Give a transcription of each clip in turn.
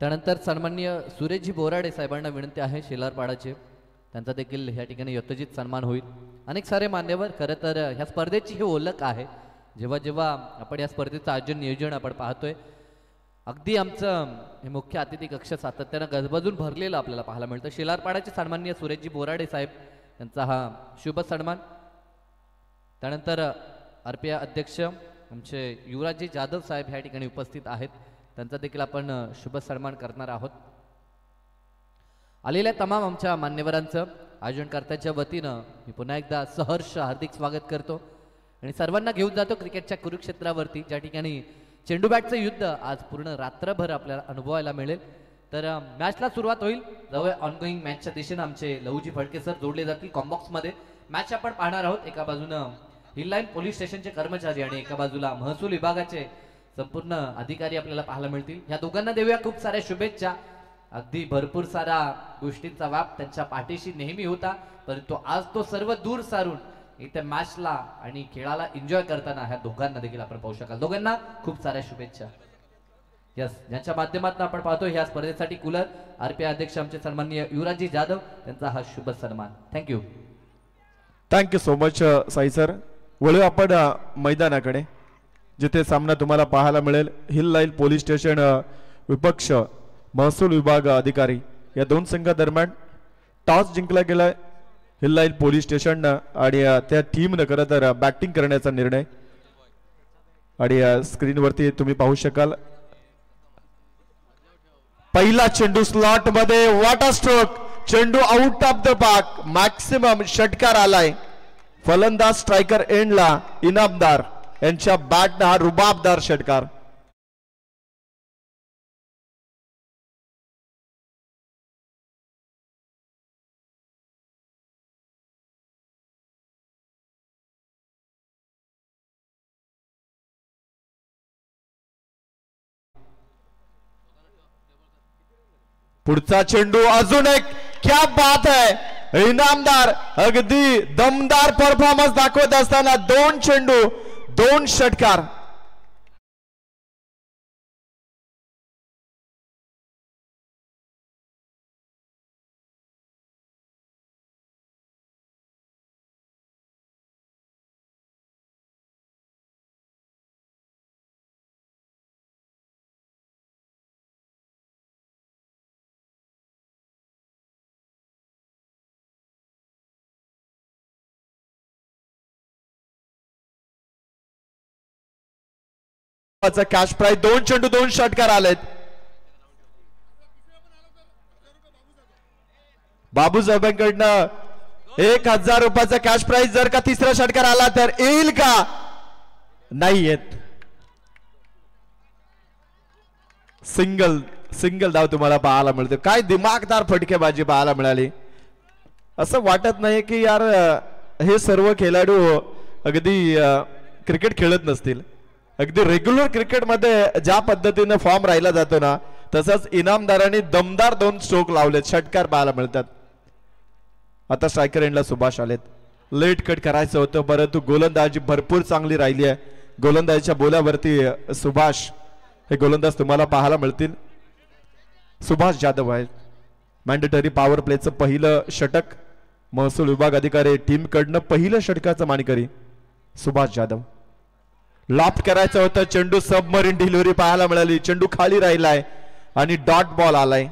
त्यानंतर सन्माननीय सुरेशजी बोराडे साहेबांना विनंती आहे शेलारपाडाचे, त्यांचा देखील ह्या ठिकाणी यथोचित सन्मान होईल. अनेक सारे मान्यवर, खरं तर ह्या स्पर्धेची ही ओळख आहे. जेव्हा जेव्हा आपण या स्पर्धेचं आयोजन नियोजन आपण पाहतोय, अगदी आमचं हे मुख्य अतिथी कक्ष सातत्यानं गजबजून भरलेलं आपल्याला पाहायला मिळतं. शेलारपाडाचे सन्माननीय सुरेशजी बोराडे साहेब यांचा हा शुभ सन्मान. त्यानंतर आरपीआय अध्यक्ष आमचे युवराजजी जाधव साहेब ह्या ठिकाणी उपस्थित आहेत, त्यांचा देखील आपण शुभ सन्मान करणार आहोत. आलेल्या तमाम आमच्या मान्यवरांचं आयोजनकर्त्याच्या वतीनं मी पुन्हा एकदा सहर्ष हार्दिक स्वागत करतो आणि सर्वांना घेऊन जातो क्रिकेटच्या कुरुक्षेत्रावरती, ज्या ठिकाणी चेंडू बॅटचं युद्ध आज पूर्ण रात्रभर आपल्याला अनुभवायला मिळेल. तर मॅचला सुरुवात होईल. जवळ ऑनगोईंग मॅचच्या दिशेनं आमचे लहूजी फडके सर जोडले जातील कॉम्बॉक्समध्ये. मॅच आपण पाहणार आहोत. एका बाजूनं हिल लाईन पोलीस स्टेशनचे कर्मचारी आणि एका बाजूला महसूल विभागाचे संपूर्ण अधिकारी आपल्याला पाहायला मिळतील. या दोघांना देऊया खूप साऱ्या शुभेच्छा. अगदी भरपूर सारा गोष्टींचा व्याप त्यांच्या पाठीशी नेहमी होता, परंतु आज तो सर्व दूर सारून इथे मॅचला आणि खेळाला एन्जॉय करताना ह्या दोघांना देखील आपण पाहू शकाल. दोघांना खूप साऱ्या शुभेच्छा. यस, ज्यांच्या माध्यमातून आपण पाहतो ह्या स्पर्धेसाठी कूलर आरपीआय अध्यक्ष आमचे सन्माननीय युवराजजी जाधव यांचा हा शुभ सन्मान. Thank you. Thank you so much Sai sir. वळू आपण मैदानाकडे, जिथे सामना तुम्हाला पाहायला मिळेल. हिल लाईन पोलीस स्टेशन विपक्ष महसूल विभाग अधिकारी या दोन संघादरम्यान टॉस जिंकला गेलाय हिल लाईन पोलीस स्टेशन आणि त्या टीमनं खरं तर बॅटिंग करण्याचा निर्णय. आणि स्क्रीनवरती तुम्ही पाहू शकाल पहिला चेंडू स्लॉट मध्ये, वॉट अ स्ट्रोक. चेंडू out of the park, maximum षटकार आलाय. फलंदाज स्ट्रायकर एंडला इनामदार यांच्या बॅटनं हा रुबाबदार षटकार. पुढचा चेंडू अजून एक, क्या बात है. इनामदार अगदी दमदार परफॉर्मन्स दाखवत असताना दोन चेंडू दोन षटकार. कॅश प्राइज दोन चेंडू दोन षटकार आलेत. बाबू साहेबांकडनं 1000 रुपयाचा कॅश प्राइज. जर का तिसरा षटकार आला तर येईल का? नाही येत. सिंगल धाव तुम्हाला पाहायला मिळते. काय दिमागदार फटकेबाजी पाहायला मिळाली. असं वाटत नाही की यार हे सर्व खेळाडू अगदी क्रिकेट खेळत नसतील. अगदी रेग्युलर क्रिकेटमध्ये ज्या पद्धतीने फॉर्म राहिला जातो ना, तसंच इनामदारांनी दमदार दोन स्ट्रोक लावलेत, षटकार पाहायला मिळतात. आता स्ट्रायकर एंडला सुभाष आलेत. लेट कट करायचं होतं, परंतु गोलंदाजी भरपूर चांगली राहिली आहे. गोलंदाजीच्या बोलावरती सुभाष हे गोलंदाज तुम्हाला पाहायला मिळतील. सुभाष जाधव आहे. मॅन्डेटरी पॉवर प्लेचं पहिलं षटक महसूल विभाग अधिकारी टीम कडनं पहिलं षटकाचं मानकरी सुभाष जाधव. लॉफ्ट करायचं होतं, चेंडू सबमरीन डिलिव्हरी पाहायला मिळाली. चेंडू खाली राहिलाय आणि डॉट बॉल आलाय.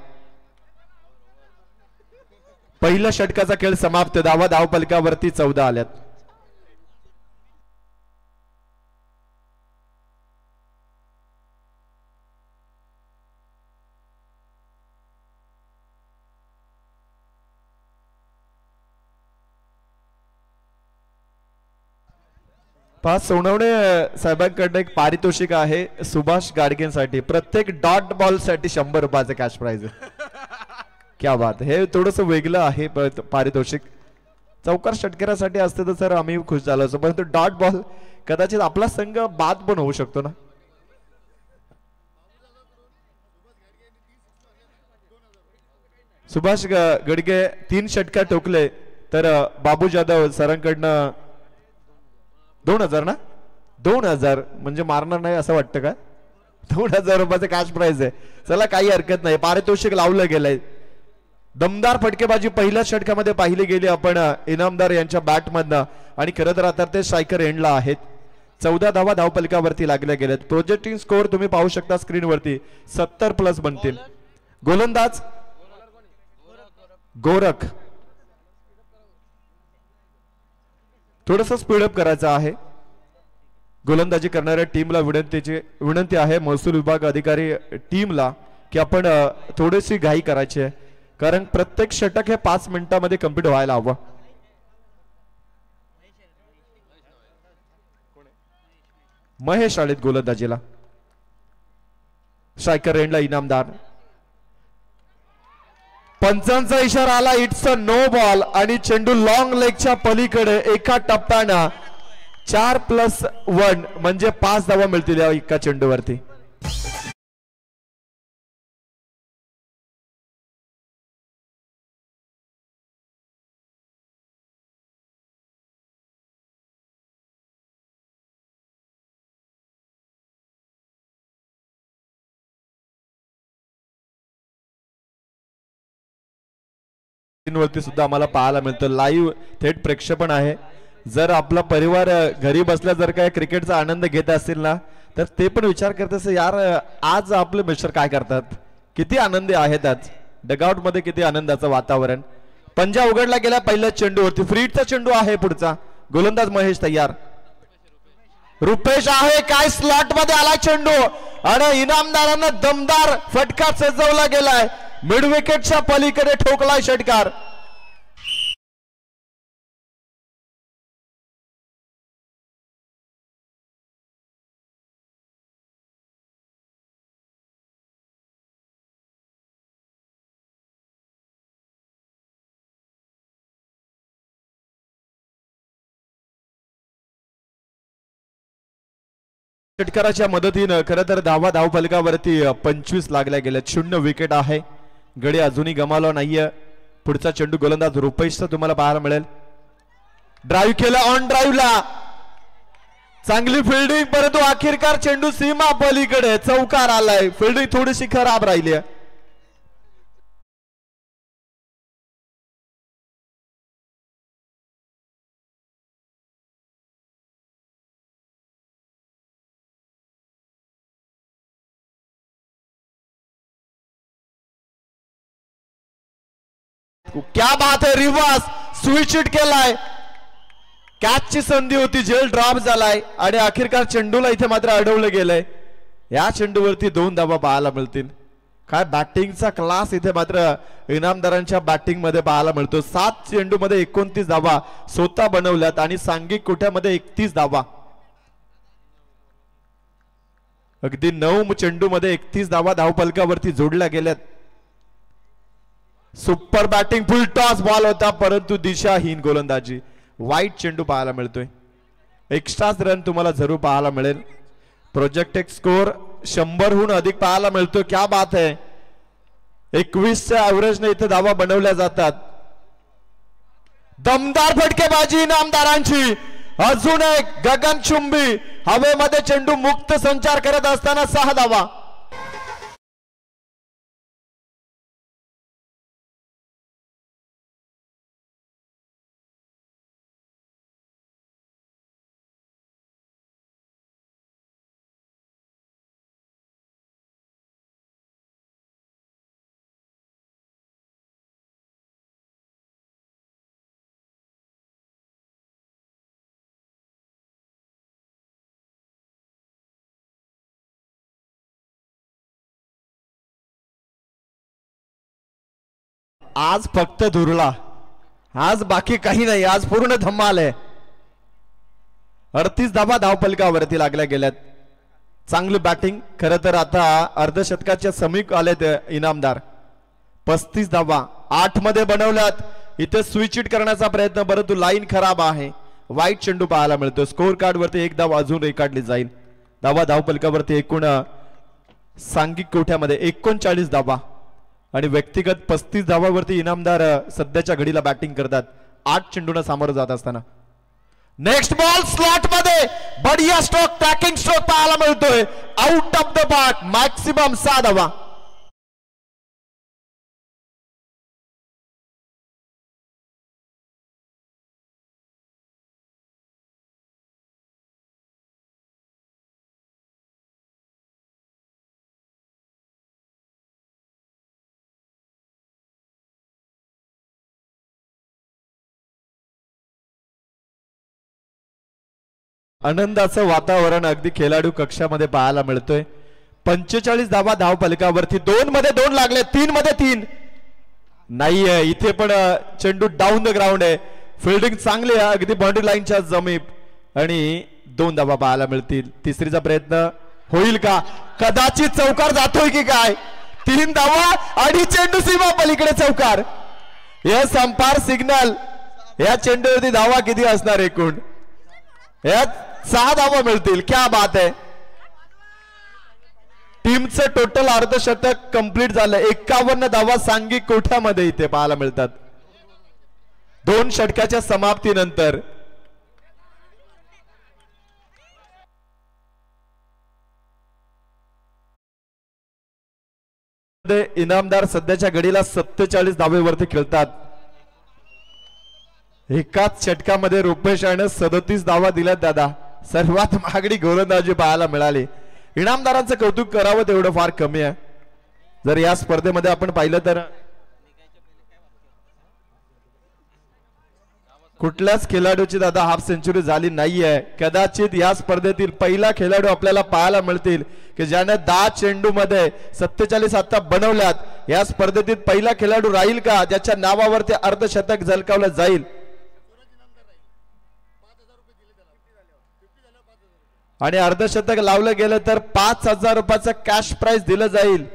पहिल्या षटकाचा खेळ समाप्त. धावपलकावरती 14 आल्यात. पाच सोनवणे साहेबांकडनं एक पारितोषिक आहे सुभाष गाडगेंसाठी. प्रत्येक डॉट बॉल साठी 100 रुपयाचं कॅश प्राइज. क्या बात. हे थोडस वेगळं आहे पारितोषिक. चौकार षटकारासाठी असते तर सर आम्ही खुश झालो असतो, परंतु डॉट बॉल कदाचित आपला संघ बाद पण होऊ शकतो ना. सुभाष गडगे 3 षटकार ठोकले तर बाबू जाधव सरांकडनं 2000 ना 2000 म्हणजे मारणार नाही असं वाटतं का? ₹2,000 कॅश प्राइज आहे. चला काही हरकत नाही, पारितोषिक लावलं गेलंय. दमदार फटकेबाजी पहिल्या षटकामध्ये पाहिली गेली आपण इनामदार यांच्या बॅटमधनं. आणि खरं तर आता ते स्ट्रायकर एंडला आहेत. 14 धावा धावपलकावरती लागल्या गेल्यात. प्रोजेक्टिंग स्कोअर तुम्ही पाहू शकता स्क्रीनवरती 70+ बनतील. गोलंदाज गोरख थोडस स्पीडअप करायचं आहे. गोलंदाजी करणाऱ्या टीमला विनंती आहे, महसूल विभाग अधिकारी टीमला, की आपण थोडीशी घाई करायची आहे, कारण प्रत्येक षटक हे 5 मिनिटांमध्ये कंप्लीट व्हायला हवं. महेश आलेत गोलंदाजीला. स्ट्रायकर एंडला इनामदार. पंचांचा इशारा आला, इट्स अ नो बॉल. आणि चेंडू लॉंग लेगच्या पलीकडे एका टप्प्यानं 4+1 म्हणजे 5 धावा मिळतील या एका चेंडूवरती. वरती सुद्धा आम्हाला पाहायला मिळतं, लाईव्ह थेट प्रक्षेपण आहे. जर आपला परिवार घरी बसल्या जर काय क्रिकेटचा आनंद घेत असतील ना, तर ते पण विचार करत असेल, यार आज आपले मिस्टर काय करतात, किती आनंदी आहेत आज. डगआउट मध्ये किती आनंदाचं वातावरण. पंजा उघडला गेला पहिल्या चेंडूवरती. फ्रीडचा चेंडू आहे पुढचा. गोलंदाज महेश तयार. रुपेश आहे, काय स्लॉट मध्ये आला चेंडू आणि इनामदारांना दमदार फटका सजवला गेलाय. मिड विकेटच्या पलीकडे ठोकलाय षटकार. षटकाराच्या मदतीनं खरं तर धावफलकावरती 25 लागल्या गेल्या. 0 विकेट आहे. गडी अजूनही गमावला नाहीये. पुढचा चेंडू गोलंदाज रुपेशचा तुम्हाला पाहायला मिळेल. ड्राईव्ह केला, ऑन ड्राईव्हला चांगली फिल्डिंग, परंतु अखेरकार चेंडू सीमा पलीकडे चौकार आलाय. फिल्डिंग थोडीशी खराब राहिली आहे. क्या बात है, रिवर्स स्विच हिट केलाय. कॅचची संधी होती, जेल ड्रॉप झालाय आणि अखेरकार चेंडूला इथे मात्र अडवलं गेलंय. या चेंडूवरती 2 धावा पाहायला मिळतील. काय बॅटिंगचा क्लास इथे मात्र इनामदारांच्या बॅटिंग मध्ये पाहायला मिळतो. 7 चेंडूमध्ये 29 धावा स्वतः बनवल्यात आणि सांघिक कोट्यामध्ये 31 धावा. अगदी 9 चेंडूमध्ये 31 धावा धावफलकावरती जोडल्या गेल्यात. सुपर बॅटिंग, फुल टॉस बॉल होता, परंतु दिशाहीन गोलंदाजी. वाईट चेंडू पाहायला मिळतोय. एक्स्ट्राच रन तुम्हाला जरूर पाहायला मिळेल. प्रोजेक्टेड स्कोर 100हून अधिक पाहायला मिळतो. क्या बात है, 21च्या ऍव्हरेजने इथे धावा बनवल्या जातात. दमदार फटकेबाजी इनामदारांची. अजून एक गगनचुंबी हवेमध्ये चेंडू मुक्त संचार करत असताना 6 धावा. आज फक्त धुरला, आज बाकी काही नाही. आज पूर्ण धमाल आहे. 38 धावा धावफलकावरती लागल्या गेल्यात. चांगली बॅटिंग. खरं तर आता अर्धशतकाच्या समीप आलेत इनामदार. 35 धावा 8 मध्ये बनवल्यात. इथे स्विच हिट करण्याचा प्रयत्न, परंतु लाईन खराब आहे. वाईट चेंडू पाहायला मिळतो. स्कोर कार्ड वरती 1 धाव अजून रेखाटली जाईल. धावा धावफलकावरती एकूण सांघिक कोठ्यामध्ये 39 धावा आणि व्यक्तिगत 35 धावावरती इनामदार सध्याच्या घडीला बॅटिंग करतात. 8 चेंडूंना सामोरं जात असताना नेक्स्ट बॉल स्लॉट मध्ये बढिया स्ट्रोक, ट्रॅकिंग स्ट्रोक पाहायला मिळतोय. Out of the park, maximum 6 धावा. आनंदाचं वातावरण अगदी खेळाडू कक्षामध्ये पाहायला मिळतोय. 45 धावा धावफलकावरती. 2 मध्ये 2 लागले, 3 मध्ये 3 नाहीये. इथे पण चेंडू डाऊन द ग्राउंड आहे. फिल्डिंग चांगली आहे अगदी बाउंड्री लाईनच्या जमीप आणि 2 धावा पाहायला मिळतील. तिसरीचा प्रयत्न होईल का? कदाचित चौकार जातोय की काय? 3 धावा आणि चेंडू सीमा पलीकडे चौकार. हे संपार सिग्नल. या चेंडूवरती धावा किती असणार एकूण? यात 6 धावा मिळतील. क्या बात आहे. टीमचं टोटल अर्धशतक कंप्लीट झालं. 51 धावा सांघिक कोठ्यामध्ये इथे पाहायला मिळतात 2 षटकाच्या समाप्तीनंतर. इनामदार सध्याच्या घडीला 47 धावेवरती खेळतात. एकाच षटकामध्ये रुपेश याने 37 धावा दिल्यात दादा. सर्वात महागडी गोलंदाजी पाहायला मिळाली. इनामदारांचं कौतुक करावं तेवढं फार कमी आहे. जर या स्पर्धेमध्ये आपण पाहिलं तर कुठल्याच खेळाडूची दादा हाफ सेंचुरी झाली नाहीये. कदाचित या स्पर्धेतील पहिला खेळाडू आपल्याला पाहायला मिळतील की ज्याने 10 चेंडू मध्ये 47 आता बनवल्यात. या स्पर्धेतील पहिला खेळाडू राहील का ज्याच्या नावावरती अर्धशतक झलकावलं जाईल? आणि अर्धशतक लावलं गेलं तर 5,000 रुपयाचं कॅश प्राइज दिलं जाईल.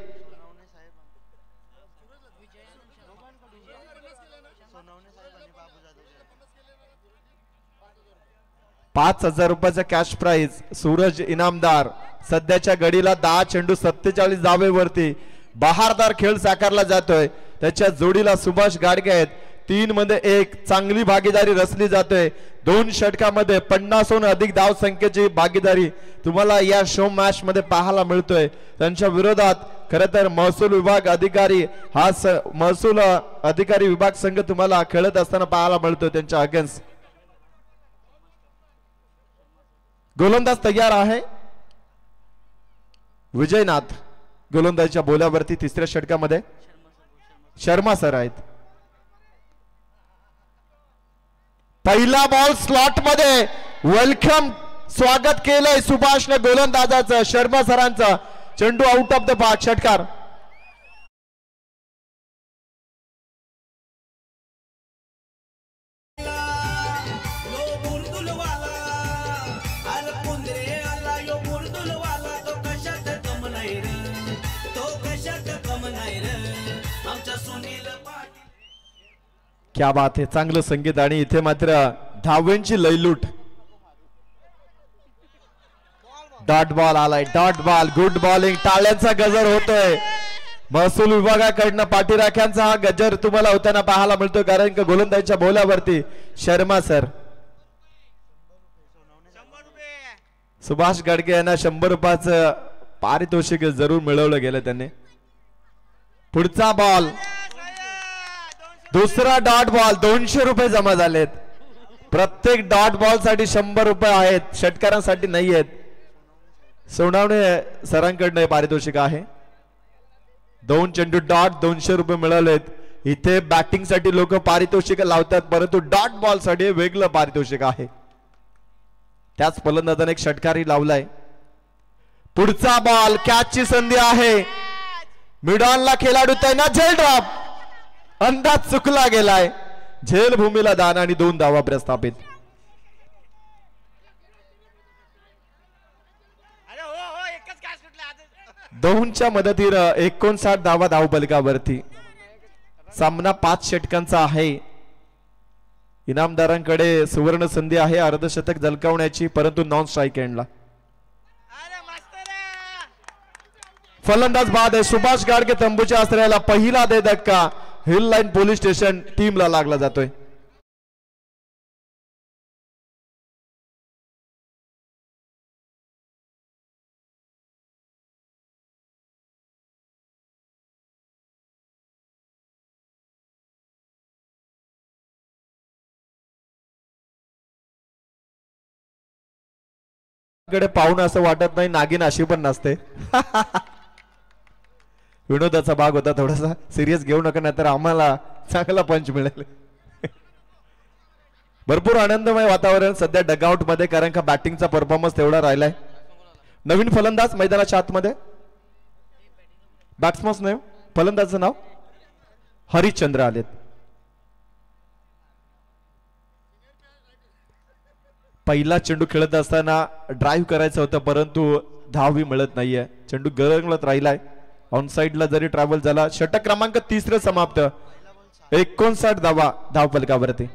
₹5,000 कॅश प्राइज. सूरज इनामदार सध्याच्या घडीला 10 चेंडू 47 धावेवरती बहारदार खेळ साकारला जातोय. त्याच्या जोडीला सुभाष गाडगे आहेत. 3 मध्ये 1 चांगली भागीदारी रचली जाते. 2 षटकामध्ये 50हून अधिक धाव संख्येची भागीदारी तुम्हाला या शो मॅच मध्ये पाहायला मिळतोय. त्यांच्या विरोधात खरं तर महसूल विभाग अधिकारी हा महसूल अधिकारी विभाग संघ तुम्हाला खेळत असताना पाहायला मिळतोय त्यांच्या अगेन्स्ट. गोलंदाज तयार आहे. विजयनाथ गोलंदाजीच्या बोल्यावरती. तिसऱ्या षटकामध्ये शर्मा सर आहेत. पहिला बॉल स्लॉट मध्ये. वेलकम, स्वागत केलंय सुभाषने गोलंदाजाचं, शर्मा सरांचं. चेंडू आउट ऑफ द पार्क, षटकार. क्या बात आहे. चांगलं संगीत आणि इथे मात्र धावेंची लयलूट. डॉट बॉल आलाय. Dot ball. Good bowling. टाळ्यांचा गजर होतोय. महसूल विभागाकडनं पाठीराख्यांचा हा गजर तुम्हाला होताना पाहायला मिळतोय कारण की गोलंदाजीच्या बोल्यावरती शर्मा सर. सुभाष गाडगे यांना 100 रुपयाचं पारितोषिक जरूर मिळवलं गेलं त्यांनी. पुढचा बॉल. दुसरा डॉट बॉल. 200 रुपये जमा झालेत. प्रत्येक डॉट बॉल साठी 100 रुपये आहेत. षटकारांसाठी नाही आहेत. सोनावणे सरांकडनं पारितोषिक आहे. 2 चेंडू डॉट 200 रुपये मिळालेत. इथे बॅटिंग साठी लोक पारितोषिक लावतात परंतु डॉट बॉल साठी वेगळं पारितोषिक आहे. त्याच फलंदाजाने एक षटकारी लावलाय. पुढचा बॉल. कॅचची संधी आहे. मिडॉनला खेळाडू तैनात. झेल ड्रॉप. अंदाज चुकला गेलाय. झेल भूमीला दान आणि 2 धावा प्रस्थापित. दोनच्या मदतीनं 59 धावा धावफलकावरती. सामना 5 षटकांचा आहे. इनामदारांकडे सुवर्ण संधी आहे अर्धशतक झलकावण्याची परंतु नॉन स्ट्राइक एंडला. फलंदाज बाद आहे. सुभाष गाडगे तंबूच्या आश्रयाला पहिला दे धक्का हिल लाईन पोलीस स्टेशन टीमला लागला जातोय. कडे पाहून असं वाटत नाही नागिन अशी पण नसते. विनोदाचा भाग होता, थोडासा सिरियस घेऊ नका नाहीतर आम्हाला चांगला पंच मिळेल. भरपूर आनंदमय वातावरण सध्या डगआउट मध्ये, कारण का बॅटिंगचा परफॉर्मन्स तेवढा राहिलाय. नवीन फलंदाज मैदानाच्या आतमध्ये, बॅट्समन नेम, फलंदाजचं नाव हरिश्चंद्र आलेत. पहिला चेंडू खेळत असताना ड्राईव्ह करायचं होतं, परंतु धावही मिळत नाहीये. चेंडू गरंगलत राहिलाय. ऑन साइडला जरी ट्रॅव्हल झाला. षटक क्रमांक 3 समाप्त. 59 धावा धाव फलकावरती.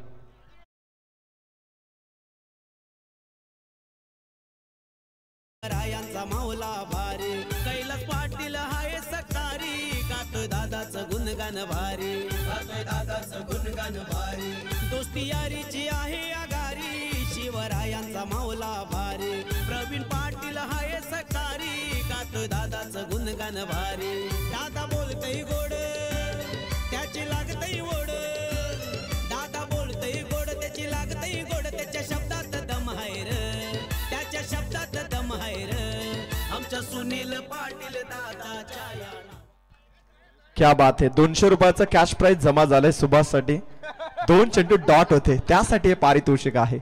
रायांचा मावला भारी, कैलास पाटील हाय सकारी, कात दादाचं गुणगान भारी, कात दादाचं गुणगान भारी, दोस्ती यारीची आहे आगारी, शिवरायांचा मावला भारी, प्रवीण पाटील हाय सकारी, कात दादाचं गुणगान भारी, दादा बोलतय गोड त्याची लागतय ओढ, दादा बोलतय गोड त्याची लागतय गोड, त्याच्या शब्दात दम आहे रे, त्याच्या शब्दात दम आहे रे, आमच्या सुनील पाटील दादाच्या. क्या बात आहे. 200 रुपयाचं कॅश प्राइज जमा झालंय सुभाष साठी. 2 चेंडू डॉट होते, त्यासाठी हे पारितोषिक आहे.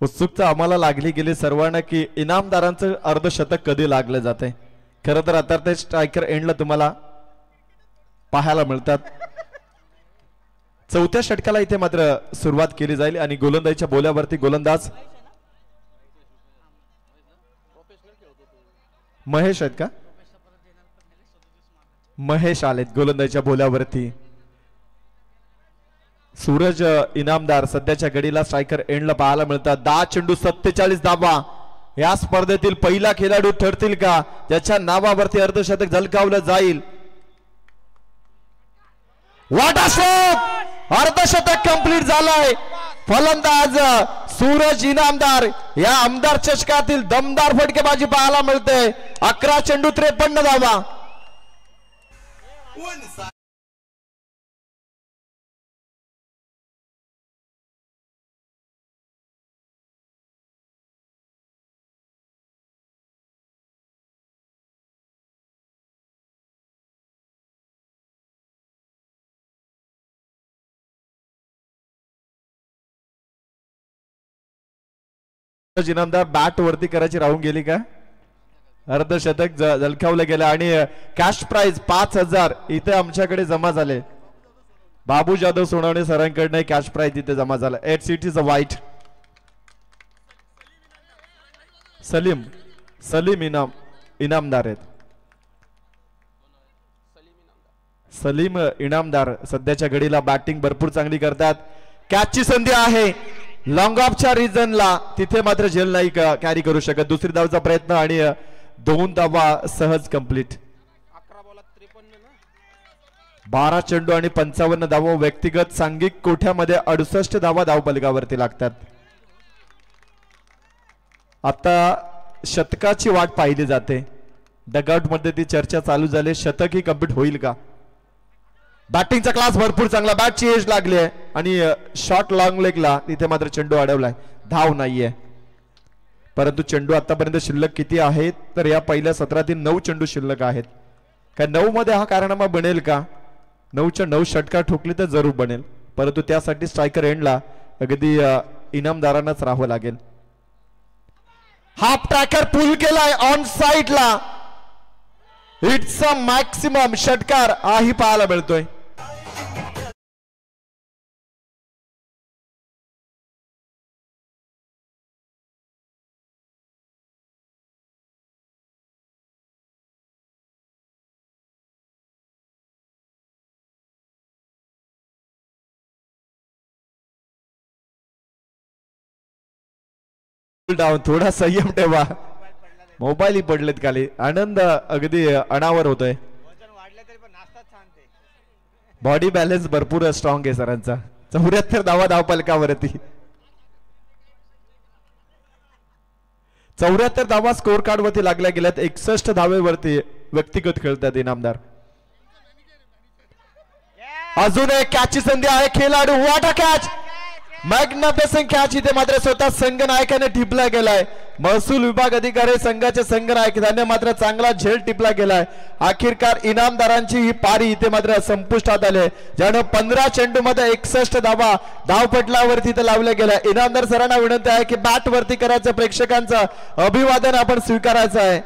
उत्सुकता आम्हाला लागली गेली सर्वांना की इनामदारांचं अर्धशतक कधी लागलं जाते. खरं तर आता ते स्ट्रायकर एंडला तुम्हाला पाहायला मिळतात. 4थ्या षटकाला इथे मात्र सुरुवात केली जाईल आणि गोलंदाजीच्या बोल्यावरती गोलंदाज महेश आहेत का? महेश आलेत गोलंदाजीच्या बोल्यावरती. सूरज इनामदार सध्याच्या घडीला स्ट्रायकर एंडला पाहायला मिळतात. 10 चेंडू 47 धावा. या स्पर्धेतील पहिला खेळाडू ठरतील का ज्याच्या नावावरती अर्धशतक झलकावलं जाईल? वाटा शॉट, अर्धशतक कंप्लीट झालंय. फलंदाज सूरज इनामदार. या आमदार चषकातील दमदार फटकेबाजी पाहायला मिळते. 11 चेंडू 53 धावा. इनामदार बॅट वरती करायची राहून गेली का? अर्धशतक झलकावलं गेलं आणि कॅश प्राइज 5000 इथे आमच्याकडे जमा झाले. बाबू जाधव सोनवणे सरांकडनं कॅश प्राइज इथे जमा झाला. 8 seat is a white. Salim Inamdar आहेत. सलीम इनामदार सध्याच्या घडीला बॅटिंग भरपूर चांगली करतात. कॅचची संधी आहे लॉंग ऑफच्या रिजनला, तिथे मात्र झेल नाही कॅरी करू शकत. दुसरी धावचा प्रयत्न आणि 2 धावा सहज कंप्लीट. 12 चेंडू आणि 55 धावा. व्यक्तिगत सांघिक कोठ्यामध्ये 68 धावा धावफलकावरती लागतात. आता शतकाची वाट पाहिली जाते. डगआउट मध्ये ती चर्चा चालू झाली, शतक ही कंप्लीट होईल का? बॅटिंगचा क्लास भरपूर चांगला. बॅटची एज लागली आहे आणि शॉट लॉंग लेगला तिथे मात्र चेंडू अडवलाय. धाव नाहीये. परंतु चेंडू आतापर्यंत शिल्लक किती आहेत तर या पहिल्या सत्रातील 9 चेंडू शिल्लक आहेत. काय 9 मध्ये हा कारनामा बनेल का? 9च्या 9 षटकार ठोकली तर जरूर बनेल, परंतु त्यासाठी स्ट्रायकर एंडला अगदी इनामदारांनाच राहावं लागेल. हाफ ट्रॅकर पुल केलाय ऑन साइडला. इट्स अ मॅक्सिमम षटकार हाही पाहायला मिळतोय. डाऊन, थोडा संयम ठेवा. मोबाईल ही पडलेत खाली. आनंद अगदी अनावर होतोय. बॉडी बॅलन्स भरपूर स्ट्रॉंग आहे सरांचा. 74 धावा धावफलकावरती. 74 धावा स्कोर कार्ड वरती लागल्या गेल्यात. 61 धावेवरती व्यक्तिगत खेळतात इनामदार. अजून एक कॅचची संधी आहे. खेळाडू वाटा कॅच, मॅग्निफिसंट कॅच. इथे मात्र स्वतः संघनायकाने टिपला गेलाय. महसूल विभाग अधिकारी संघाचे संघनायक त्यांनी मात्र चांगला झेल टिपला गेलाय. अखेरकार इनामदारांची ही पारी इथे मात्र संपुष्टात आली, ज्यानं 15 चेंडू मध्ये 61 धावा धावपटलावरती इथे लावल्या गेल्या. इनामदार सरांना विनंती आहे की बॅट वरती करायचं, प्रेक्षकांचं अभिवादन आपण स्वीकारायचं आहे.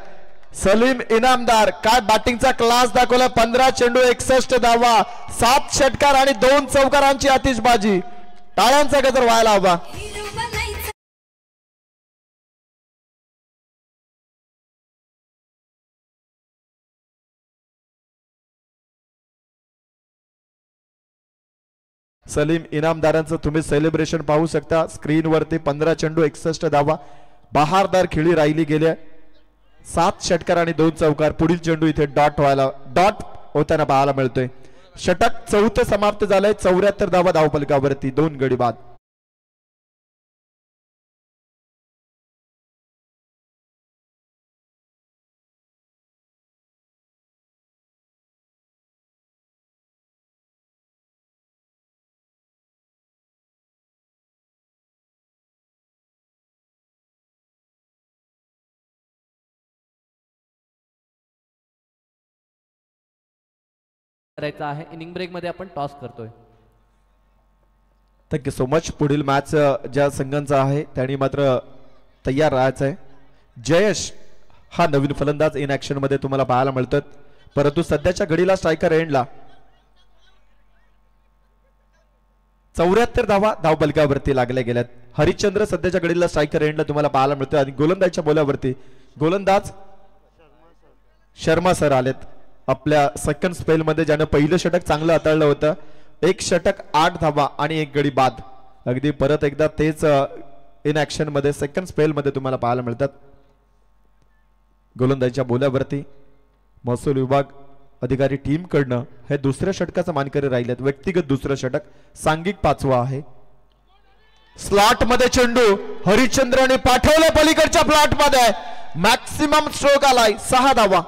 सलीम इनामदार काय बॅटिंगचा क्लास दाखवला. 15 चेंडू 61 धावा, 7 षटकार आणि 2 चौकारांची आतिषबाजी. टाळ्यांचा गजर व्हायला हवा. सलीम इनामदारांचं तुम्ही सेलिब्रेशन पाहू शकता स्क्रीनवरती. 15 चेंडू 61 धावा, बहारदार खेळी राहिली गेल्या. 7 षटकार आणि 2 चौकार. पुढील चेंडू इथे डॉट होताना पाहायला मिळतोय. षटक 4th समाप्त झालंय. 74 धावा धावफलकावरती, 2 गडी बाद. करायचा आहे. इनिंग ब्रेक मध्ये आपण टॉस करतोय. Thank you so much. पुढील मॅच ज्या संघांचा आहे त्यांनी मात्र तयार राहायचं आहे. जयेश हा नवीन फलंदाज इन ऍक्शन मध्ये तुम्हाला पाहायला मिळतात, परंतु सध्याच्या घडीला स्ट्रायकर एंडला 74 धावा धावफलकावरती लागल्या गेल्यात. हरिश्चंद्र सध्याच्या घडीला स्ट्रायकर एंडला तुम्हाला पाहायला मिळतोय आणि गोलंदाजच्या बोल्यावरती गोलंदाज शर्मा सर आलेत. आपल्या सेकंड स्पेल मध्ये ज्यानं पहिलं षटक चांगलं हाताळलं होतं. 1 षटक 8 धावा आणि 1 गडी बाद. अगदी परत एकदा तेच इन ऍक्शन मध्ये सेकंड स्पेल मध्ये तुम्हाला पाहायला मिळतात. गोलंदाजीच्या बोल्यावरती महसूल विभाग अधिकारी टीम कडनं हे दुसऱ्या षटकाचा मानकरी राहिलेत. व्यक्तिगत दुसरं षटक, सांघिक 5वा आहे. स्लॉट मध्ये चेंडू हरिश्चंद्रने पाठवलं पलीकडच्या प्लॉट मध्ये. मॅक्सिमम स्ट्रोक आलाय, 6 धावा.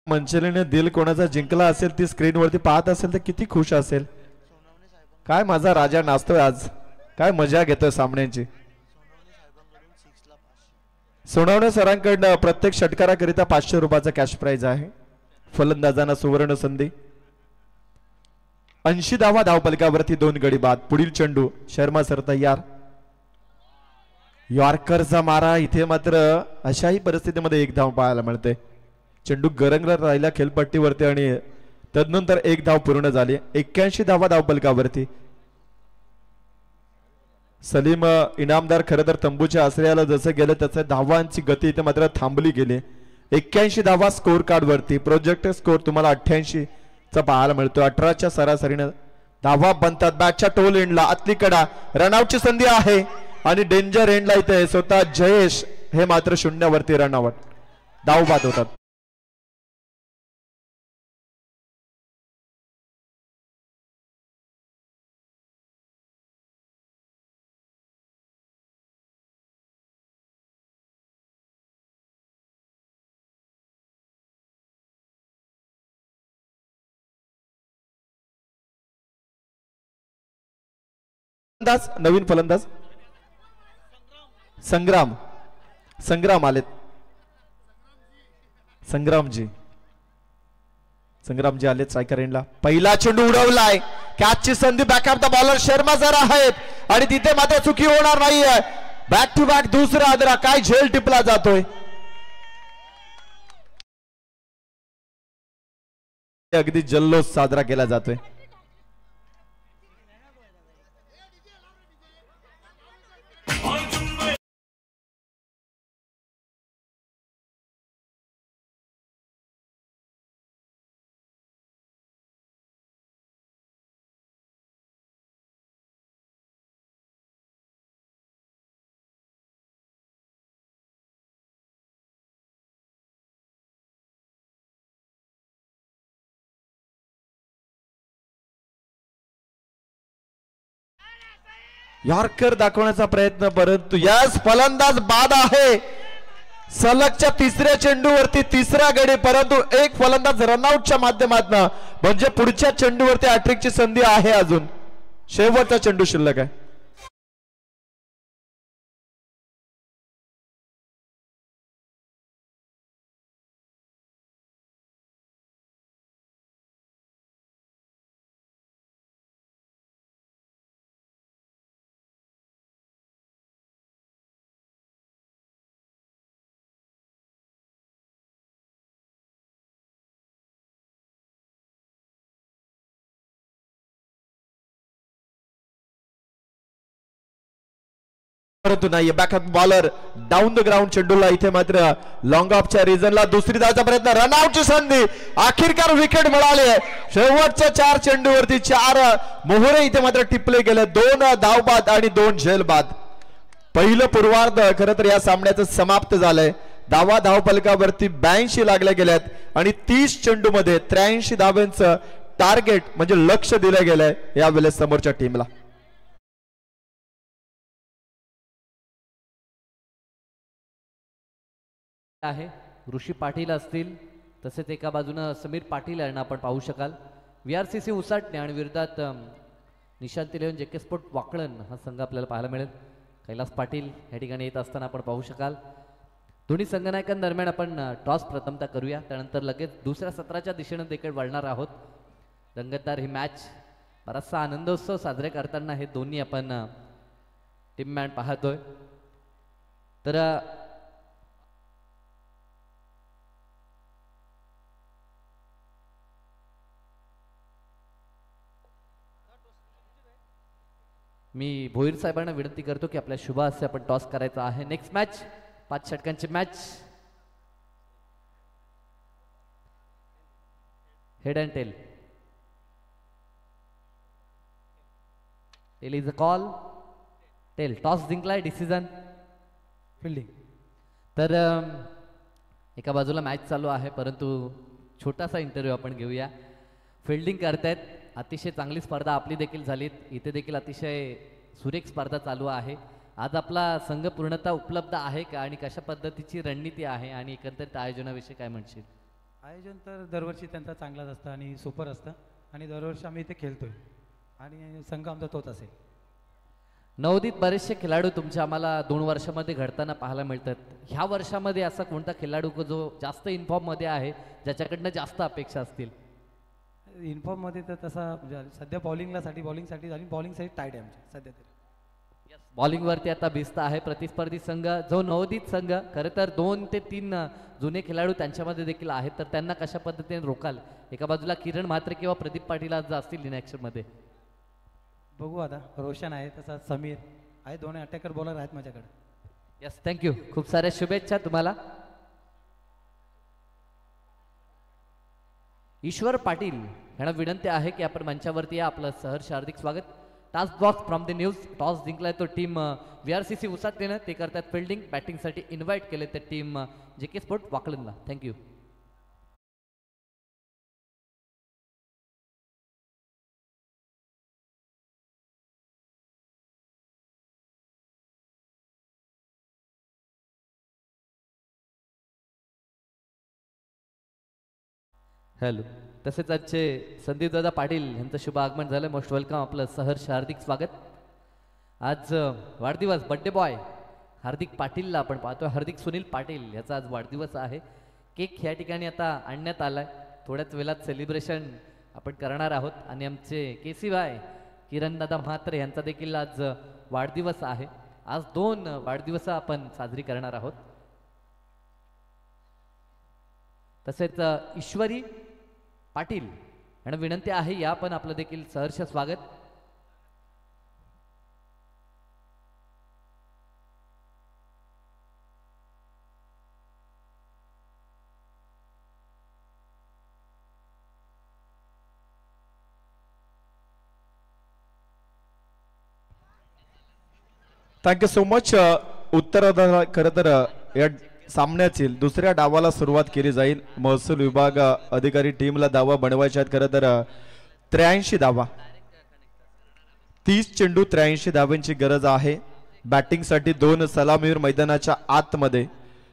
मंचलीने दिल कोणाचा जिंकला असेल ती स्क्रीनवरती पाहत असेल तर किती खुश असेल. काय माझा राजा नाचतोय आज, काय मजा घेतोय सामन्यांची. सोनवणे सरांकडनं प्रत्येक षटकाराकरिता 500 रुपयाचा कॅश प्राइज आहे. फलंदाजांना सुवर्ण संधी. 80 धावा धावफलकावरती, 2 गडी बाद. पुढील चेंडू शर्मा सर तयार. यॉर्करचा मारा. इथे मात्र अशाही परिस्थितीमध्ये 1 धाव पाहायला मिळते. चेंडू गरंगला राहिला खेळपट्टीवरती आणि तदनंतर 1 धाव पूर्ण झाली. 81 धावा धावफलकावरती. सलीम इनामदार खरं तर तंबूच्या आश्रयाला जसं गेलं तसं धावांची गती इथे मात्र थांबली गेली. 81 धावा स्कोर कार्ड वरती. प्रोजेक्ट स्कोर तुम्हाला 88 चा पाहायला मिळतो. 18च्या सरासरीनं धावा बनतात. बॅटच्या टोल एंडला आतली कडा, रनआउटची संधी आहे आणि डेंजर एंडला इथे स्वतः जयेश हे मात्र शून्यावरती रनआउट. धाव बाद होतात. नवीन फलंदाज संग्राम आलेत. संग्रामजी आलेत स्ट्रायकर एंडला. पहिला चेंडू उडवलाय. कॅचची संधी. Backup the bowler Sharma sir आहेत आणि तिथे मात्र चुकी होणार नाहीये. बॅक टू बॅक दुसरा आदरा. काय झेल टिपला जातोय. अगदी जल्लोष साजरा केला जातोय. यॉर्कर दाखवण्याचा प्रयत्न, परंतु यास फलंदाज बाद आहे. सलगच्या तिसऱ्या चेंडूवरती तिसरा गडी, परंतु एक फलंदाज रनआउटच्या माध्यमातून, म्हणजे पुढच्या चेंडूवरती हॅट्रिकची संधी आहे. अजून शेवटचा चेंडू शिल्लक आहे. परंतु नाही, backup bowler down the ground चेंडूला इथे मात्र लॉंग ऑफच्या रिजनला दुसरी धावचा प्रयत्न, रनआउटची संधी, अखेरकार विकेट मिळाली. शेवटच्या 4 चेंडूवरती 4 मोहरे इथे मात्र टिपले गेले. 2 धावबाद आणि 2 झेलबाद. पहिलं पूर्वार्ध खरं तर या सामन्याचं समाप्त झालंय. धावफलकावरती 82 लागल्या गेल्यात आणि 30 चेंडूमध्ये 83 धावांचं टार्गेट म्हणजे लक्ष दिलं गेलंय यावेळेस समोरच्या टीमला. आहे ऋषी पाटील असतील, तसेच एका बाजूनं समीर पाटील यांना आपण पाहू शकाल. VRCC उसाटणे आणि विरोधात निशांत 11 JK स्पोर्ट वाकळण हा संघ आपल्याला पाहायला मिळेल. कैलास पाटील या ठिकाणी येत असताना आपण पाहू शकाल. दोन्ही संघनायकांदरम्यान आपण टॉस प्रथमतः करूया, त्यानंतर लगेच दुसऱ्या सत्राच्या दिशेनं देखील वळणार आहोत. रंगतदार ही मॅच, बराचसा आनंदोत्सव साजरे करताना हे दोन्ही आपण टीम मॅन पाहतोय. तर मी भोईर साहेबांना विनंती करतो की आपल्या शुभ हस्ते आपण टॉस करायचा आहे. नेक्स्ट मॅच 5 षटकांची match, head and tail. Tail is a call, tail. Toss जिंकलाय, डिसिजन फिल्डिंग. तर एका बाजूला मॅच चालू आहे, परंतु छोटासा इंटरव्ह्यू आपण घेऊया. फिल्डिंग करतायत, अतिशय चांगली स्पर्धा आपली देखील झाली. इथे देखील अतिशय सुरेख स्पर्धा चालू आहे. आज आपला संघ पूर्णतः उपलब्ध आहे का आणि कशा पद्धतीची रणनीती आहे आणि एकंदरीत आयोजनाविषयी काय म्हणशील? आयोजन तर दरवर्षी त्यांचा चांगलाच असतं आणि सुपर असतं आणि दरवर्षी आम्ही इथे खेळतोय आणि संघ आमचा तोच असेल. नवोदित बरेचसे खेळाडू तुमच्या आम्हाला 2 वर्षामध्ये घडताना पाहायला मिळतात. ह्या वर्षामध्ये असा कोणता खेळाडू जो जास्त इन्फॉर्ममध्ये आहे, ज्याच्याकडनं जास्त अपेक्षा असतील? इन्फॉर्ममध्ये तर तसा सध्या बॉलिंगसाठी आणि बॉलिंगसाठी टाईट आहे आमची सध्या तरी. बॉलिंगवरती आता भिस्त आहे प्रतिस्पर्धी संघ, जो नवोदित संघ. खरं तर 2 ते 3 जुने खेळाडू त्यांच्यामध्ये देखील आहेत, तर त्यांना कशा पद्धतीने रोकाल? एका बाजूला किरण म्हात्रे किंवा प्रदीप पाटील आज असतील मध्ये. बघू आता, रोशन आहे, तसा समीर आहे, 2 अटॅकर बॉलर आहेत माझ्याकडे. Yes, thank you. खूप साऱ्या शुभेच्छा तुम्हाला. ईश्वर पाटील यांना विनंती आहे की आपण मंचावरती या. आपलं सहर्ष हार्दिक स्वागत. Task box from the news. Toss जिंकलाय तो टीम VRCC उसाटणेनं. ते करतात फिल्डिंग. बॅटिंगसाठी इन्व्हाइट केले ते टीम JK स्पोर्ट वाकळणला. थँक्यू. हॅलो. तसेच आजचे संदीप दादा पाटील यांचं शुभ आगमन झालं. Most welcome. आपलं सहर्ष हार्दिक स्वागत. आज वाढदिवस, बड्डे बॉय हार्दिक पाटीलला आपण पाहतोय. हार्दिक सुनील पाटील याचा आज वाढदिवस आहे. केक ह्या ठिकाणी आता आणण्यात आलाय. थोड्याच वेळात सेलिब्रेशन आपण करणार आहोत. आणि आमचे KCY किरणदादा म्हात्रे यांचा देखील आज वाढदिवस आहे. आज 2 वाढदिवस आपण साजरी करणार आहोत. तसेच ईश्वरी पाटील यांना विनंती आहे या पण आपलं देखील सहर्ष स्वागत. Thank you so much. उत्तरार्धाला खरं तर या सामन्याची दुसऱ्या डावाला सुरुवात केली जाईल. महसूल विभाग अधिकारी टीमला धावा बनवायच्या आहेत. खरं तर 83 धावा. 30 चेंडू 83 धावांची गरज आहे. बॅटिंगसाठी 2 सलामीवीर मैदानाच्या आतमध्ये.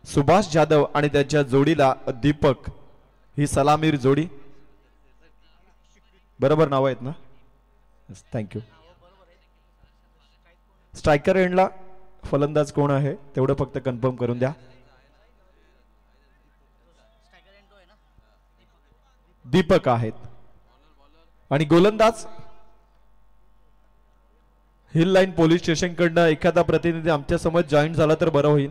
सुभाष जाधव आणि त्याच्या जोडीला दीपक, ही सलामीवीर जोडी. बरोबर नाव आहेत ना? थँक्यू. स्ट्रायकर एंडला फलंदाज कोण आहे तेवढं फक्त कन्फर्म करून द्या. दीपक आहेत. आणि गोलंदाज हिल लाईन पोलीस स्टेशन कडनं एखादा प्रतिनिधी आमच्या समोर जॉईन झाला तर बरं होईल.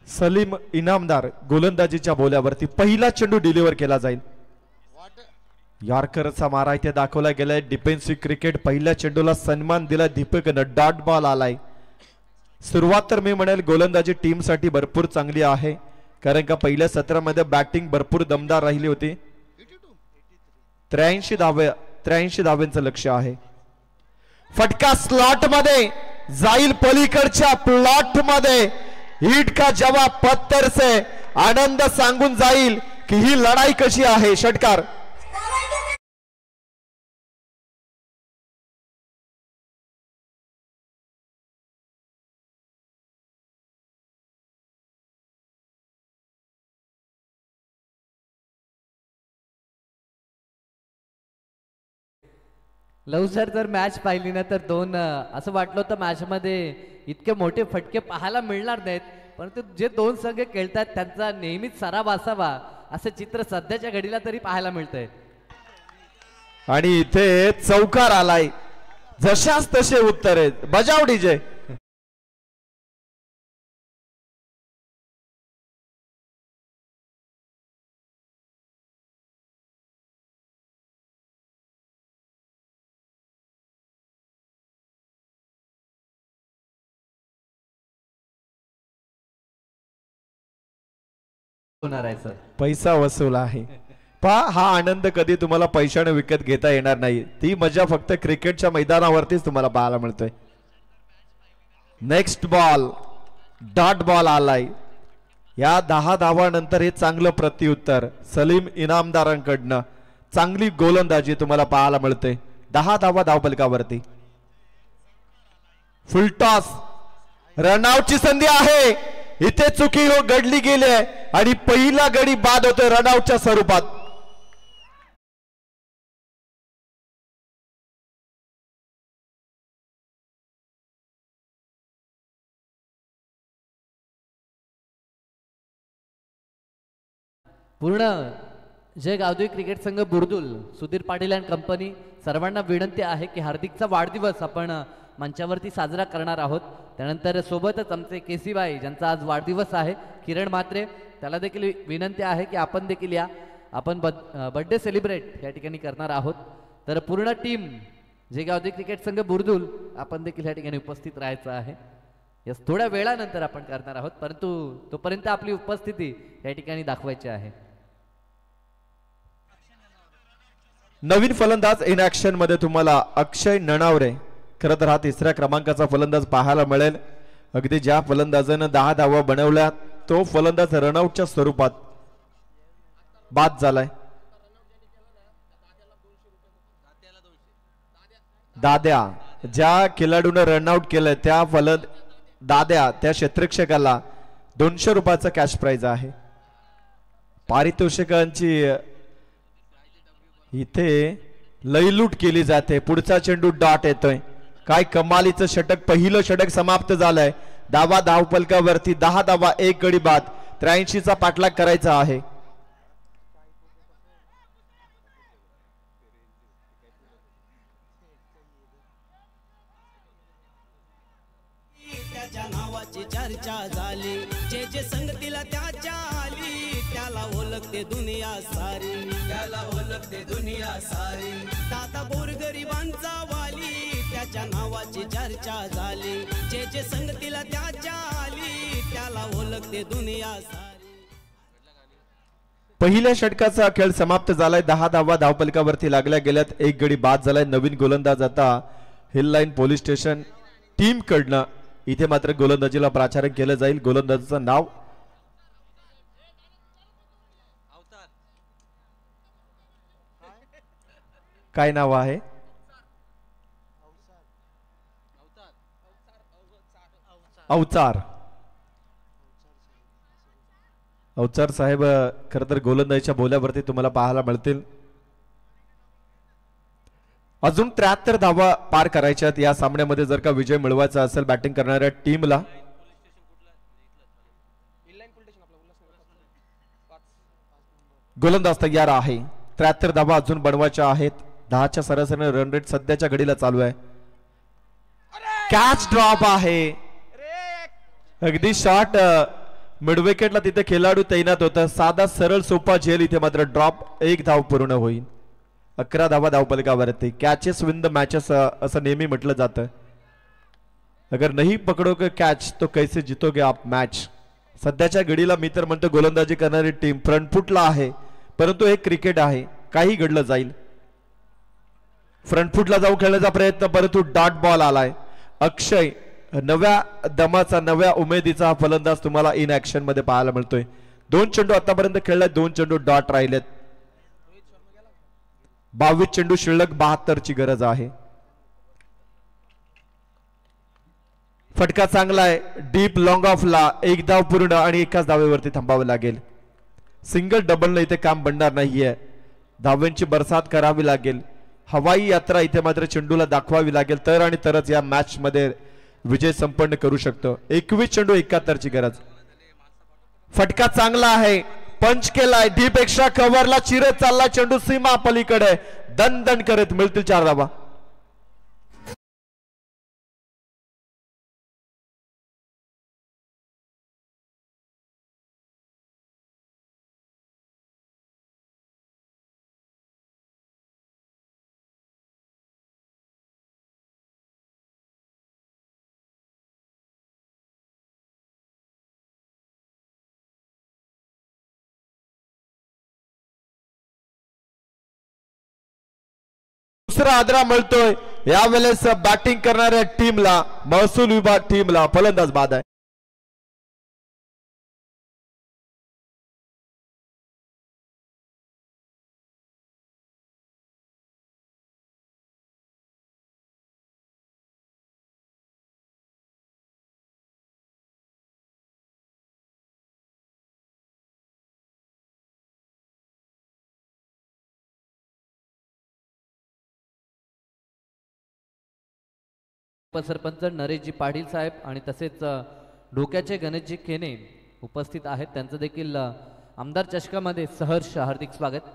सलीम इनामदार गोलंदाजीच्या बोल्यावरती पहिला चेंडू डिलिव्हर केला जाईल. यॉर्करचा मारा इथे दाखवला गेलाय. Defensive cricket. पहिल्या चेंडूला सन्मान दिला दीपकनं. डॉट बॉल आलाय. सुरुवात तर मी म्हणेल गोलंदाजी टीम साठी भरपूर चांगली आहे, कारण का पहिल्या सत्रामध्ये बॅटिंग भरपूर दमदार राहिली होती. 83 धाव्यांचं लक्ष आहे. फटका स्लॉट मध्ये जाईल. पलीकडच्या प्लॉट मध्ये हिट का जवाब पत्थर से. आनंद सांगून जाईल की ही लढाई कशी आहे. षटकार. लवकर जर मॅच पाहिली ना तर असं वाटलं होतं मॅच मध्ये इतके मोठे फटके पाहायला मिळणार नाहीत, परंतु जे दोन संघ खेळतात त्यांचा नेहमीच सराव असावा असं चित्र सध्याच्या घडीला तरी पाहायला मिळतंय. आणि इथे चौकार आलाय. जशाच तसे उत्तर आहेत. बजाव डीजे. होणार आहे सर. पैसा वसूल आहे. पहा, हा आनंद कधी तुम्हाला पैशाने विकत घेता येणार नाही. ती मजा फक्त क्रिकेटच्या मैदानावरतीच तुम्हाला पाहायला मिळतोय. नेक्स्ट बॉल डॉट बॉल आलाय. या 10 धावानंतर हे चांगलं प्रत्युत्तर सलीम इनामदारांकडनं. चांगली गोलंदाजी तुम्हाला पाहायला मिळते. 10 धावा धावफलकावरती. फुलटॉस. रनआउटची संधी आहे. इथे चुकी घडली गेली आहे आणि पहिला गडी बाद होतोय रनआउटच्या स्वरूपात. पूर्ण जय गावदेवी क्रिकेट संघ बुर्दुल, सुधीर पाटील अँड कंपनी सर्वांना विनंती आहे की हार्दिकचा वाढदिवस आपण मंचावरती साजरा करणार आहोत. त्यानंतर सोबतच आमचे केसीबाई ज्यांचा आज वाढदिवस आहे, किरण म्हात्रे, त्याला देखील विनंती आहे की आपण देखील या. आपण बर्थडे सेलिब्रेट या ठिकाणी करणार आहोत. तर पूर्ण टीम जे गावदेवी क्रिकेट संघ बुर्दुल आपण देखील या ठिकाणी उपस्थित राहायचं आहे. यस, थोड्या वेळानंतर आपण करणार आहोत, परंतु तोपर्यंत आपली उपस्थिती या ठिकाणी दाखवायची आहे. नवीन फलंदाज इन ऍक्शन मध्ये तुम्हाला अक्षय नणावरे. खरं तर हा 3ऱ्या क्रमांकाचा फलंदाज पाहायला मिळेल. अगदी ज्या फलंदाजानं 10 धावा बनवल्या तो फलंदाज रनआउटच्या स्वरूपात बाद झालाय. दाद्या, ज्या खेळाडूने रनआउट केलंय त्या दाद्या त्या क्षेत्ररक्षकाला 200 रुपयाचा कॅश प्राइज आहे. पारितोषिकांची इथे लयलूट केली जाते. पुढचा चेंडू डॉट येतोय. काय कमालीचं षटक. पहिलं षटक समाप्त झालंय. धावा धावफलकावरती. 10 धावा 1 गडी बाद. 83चा पाठलाग करायचा आहे. त्याच्या नावाची चर्चा झाली. जे जे संगतीला त्याच्या आली त्याला ओळखते दुनिया सारी. त्याला ओळखते दुनिया सारी. दादा गोरगरिबांचा वाली त्याच्या नावाची चर्चा झाली. जे जे संगतीला त्याच्या आली त्याला ओळखते दुनिया सारी. पहिल्या षटकाचा खेळ समाप्त झालाय. 10 धावा धावपलकावरती लागल्या गेल्यात. एक गडी बाद झालाय. नवीन गोलंदाज आता hill line police station team कडनं इथे मात्र गोलंदाजीला प्राचार्य केलं जाईल. गोलंदाजाचं नाव काय नाव आहे? अवचार. अवचार साहेब खर तर गोलंदाजीच्या बोल्यावरती तुम्हाला पाहायला मिळतील. अजून 73 धावा पार करायच्यात या सामन्यामध्ये जर का विजय मिळवायचा असेल बॅटिंग करणाऱ्या टीमला. गोलंदाज तयार आहे. 73 धावा अजून बनवायच्या आहेत. 10च्या सरासरीने रन रेट सध्याच्या घडीला चालू आहे. कॅच ड्रॉप आहे. अगदी शॉर्ट मिड विकेटला तिथे खेळाडू तैनात होता. साधा सरळ सोपा झेल. इथे मात्र ड्रॉप. एक धाव पूर्ण होईल. 11 धावा धावपलकावरती. कॅचेस विन द मॅचेस असं नेहमी म्हटलं जातं. अगर नहीं पकडोगे कॅच तो कैसे जितोगे आप मॅच. सध्याच्या घडीला मी तर म्हणतो गोलंदाजी करणारी टीम फ्रंट फुटला आहे, परंतु हे क्रिकेट आहे, काही घडलं जाईल. फ्रंट फुटला जाऊ खेळण्याचा प्रयत्न, परंतु डॉट बॉल आलाय. अक्षय नव्या दमाचा, नव्या उमेदीचा फलंदाज तुम्हाला इन ऍक्शन मध्ये पाहायला मिळतोय. 2 चेंडू आतापर्यंत खेळलाय, 2 चेंडू डॉट राहिलेत. 22 चेंडू शिल्लक, 72 ची गरज आहे. फटका चांगला आहे. डीप लॉंग ऑफला एक धाव पूर्ण आणि एकाच धावेवरती थांबावं लागेल. सिंगल डबल इथे काम बनणार नाहीये. धाव्यांची बरसात करावी लागेल. हवाई यात्रा इथे मात्र चेंडूला दाखवावी लागेल, तर आणि तरच या मॅच मध्ये विजय संपन्न करू शकतो. 21 चेंडू 71 ची गरज. फटका चांगला आहे, पंच केलाय. डीप एक्स्ट्रा कव्हरला चिरत चालला चेंडू, सीमा पलीकडे दन दन करत मिळतील 4 धावा. दुसरा आदरा मिळतोय यावेळेस बॅटिंग करणाऱ्या टीमला, महसूल विभाग टीमला. फलंदाज बाद आहे. उपसरपंच नरेशजी पाटील साहेब आणि तसेच डोक्याचे गणेशजी केने उपस्थित आहेत. त्यांचं देखील आमदार चषकामध्ये सहर्ष हार्दिक स्वागत.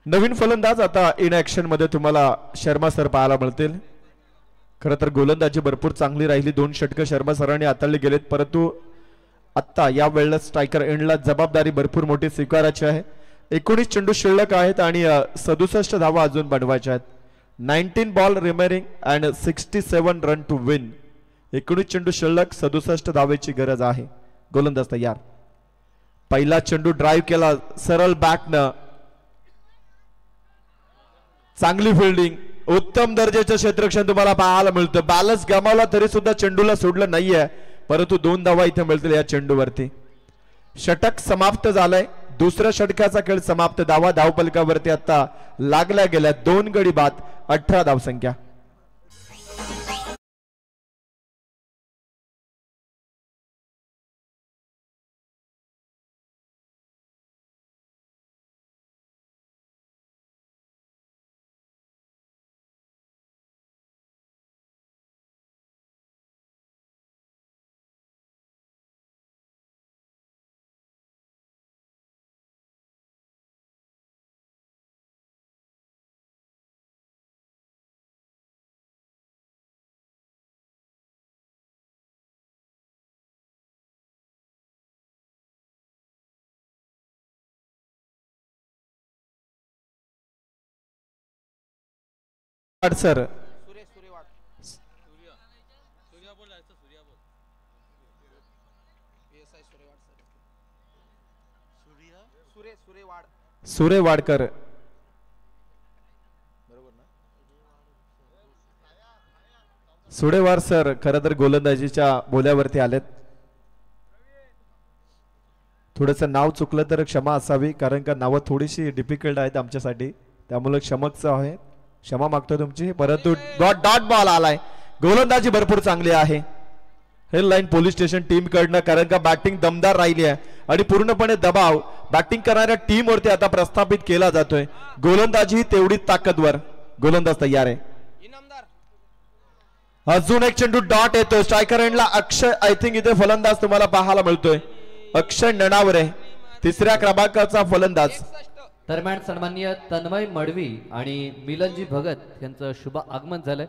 नवीन फलंदाज आता इन ऍक्शन मध्ये तुम्हाला शर्मा सर पाहायला मिळतील. खरं तर गोलंदाजी भरपूर चांगली राहिली. 2 षटकं शर्मा सरांनी हाताळली गेलेत, परंतु आता या वेळेला स्ट्रायकर एंडला जबाबदारी भरपूर मोठी स्वीकारायची आहे. 19 चेंडू शिल्लक आहेत आणि 67 धावा अजून बनवायच्या आहेत. 19 ball remaining and 67 run to win. 19 चेंडू शिल्लक, 67 धावेची गरज आहे. गोलंदाज तयार. पहिला चेंडू ड्राईव्ह केला सरळ बॅटनं. चांगली फिल्डिंग, उत्तम दर्जाचं क्षेत्ररक्षण तुम्हाला पाहायला मिळतं. बॅलन्स गमावला तरी सुद्धा चेंडूला सोडलं नाहीये, परंतु 2 धावा इथे मिळतील या चेंडूवरती. षटक समाप्त झालंय. दुसऱ्या षटकाचा खेळ समाप्त. धावा धावपलकावरती आता लागल्या गेल्या. 2 गडी बाद, 18 धावसंख्या. सर सुरेवाडकर सुडेवार सर खरं तर गोलंदाजीच्या बोल्यावरती आलेत. थोडस नाव चुकलं तर क्षमा असावी, कारण का नावं थोडीशी डिफिकल्ट आहेत आमच्यासाठी, त्यामुळे क्षमा मागतो तुमची. परंतु डॉट बॉल आलाय. गोलंदाजी भरपूर चांगली आहे हेडलाईन पोलीस स्टेशन टीम कडनं, कारण का बॅटिंग दमदार राहिली आहे आणि पूर्णपणे दबाव बॅटिंग करणाऱ्या टीम वरती आता प्रस्थापित केला जातोय. गोलंदाजी तेवढीच ताकदवर. गोलंदाज तयार आहे. अजून एक चेंडू डॉट येतो. स्ट्रायकर एंडला अक्षय, आय थिंक इथे फलंदाज तुम्हाला पाहायला मिळतोय अक्षय नणावरे, तिसऱ्या क्रमांकाचा फलंदाज. दरम्यान सन्माननीय तन्मय मडवी आणि मिलनजी भगत यांचं शुभ आगमन झालंय.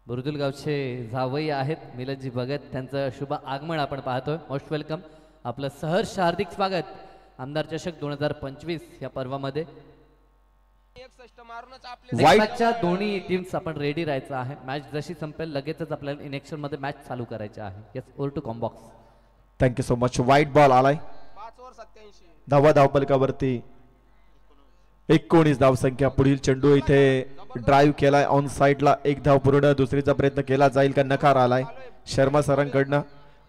बुरुदुल गावचे जावई आहेत मिलनजी भगत, त्यांचं शुभ आगमन आपण पाहतोय. मोस्ट वेलकम, आपलं सहर्ष हार्दिक स्वागत आमदार चषक 2025 या पर्वामध्ये. मॅचच्या दोन्ही टीम्स आपण रेडी राहायचं आहे. मॅच जशी संपेल लगेचच आपल्याला इनेक्शन मध्ये मॅच चालू करायची आहे. Yes, over to combox. Thank you so much. वाईट बॉल आलाय. धावपलकावरती 19 धावसंख्या. पुढील चेंडू इथे ड्राईव्ह केलाय ऑन साइडला. एक धाव पूर्ण, दुसरीचा प्रयत्न केला जाईल का? नकार आलाय शर्मा सरांकडनं